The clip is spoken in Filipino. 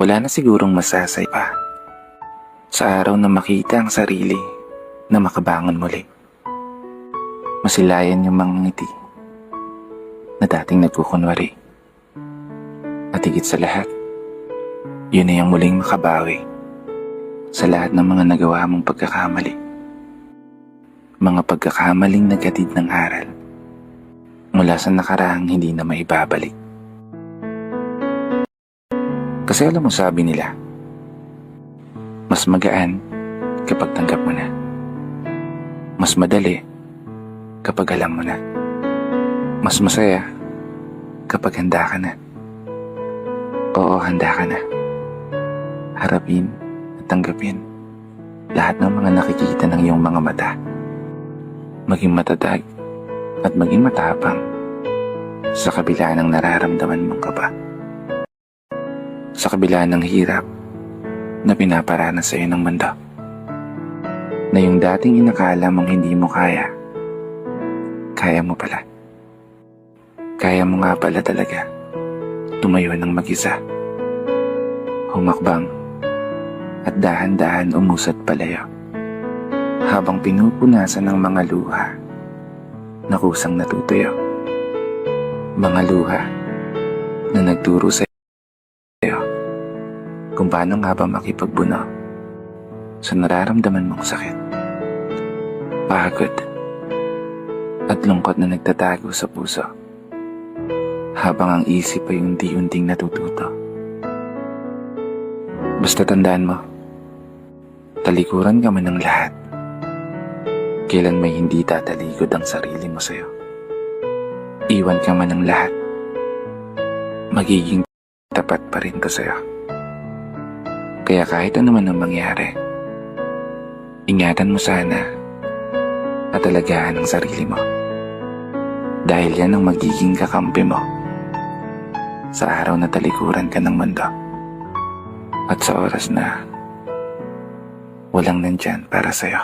Wala na sigurong masasay pa sa araw na makita ang sarili na makabangon muli. Masilayan yung mga ngiti na dating nagkukunwari. At higit sa lahat, yun ay ang muling makabawi sa lahat ng mga nagawa mong pagkakamali. Mga pagkakamaling naghatid ng aral mula sa nakaraang hindi na maibabalik. Kasi alam mo, sabi nila, mas magaan kapag tanggap mo na. Mas madali kapag alam mo na. Mas masaya kapag handa ka na. Oo, handa ka na. Harapin at tanggapin lahat ng mga nakikita ng iyong mga mata. Maging matatag at maging matapang sa kabila ng nararamdaman mong kaba. Sa kabila ng hirap na pinaparanas sa iyo ng mundo. Na yung dating inakala mong hindi mo kaya, kaya mo pala. Kaya mo nga pala talaga tumayo ng mag-isa. Humakbang at dahan-dahan umusad palayo. Habang pinupunasan ng mga luha na kusang natutuyo. Mga luha na nagturo sa iyo kung paano nga ba makipagbuno sa nararamdaman mong sakit, pagod at lungkot na nagtatago sa puso, habang ang isip ay unti-unting natututo. Basta tandaan mo, talikuran ka man ng lahat, kailan may hindi tatalikod ang sarili mo sa'yo. Iwan ka man ng lahat, magiging tapat pa rin ko sa'yo. Kaya kahit ano man ang mangyari, ingatan mo sana at alagaan ang sarili mo. Dahil yan ang magiging kakampi mo sa araw na talikuran ka ng mundo. At sa oras na walang nandyan para sa'yo.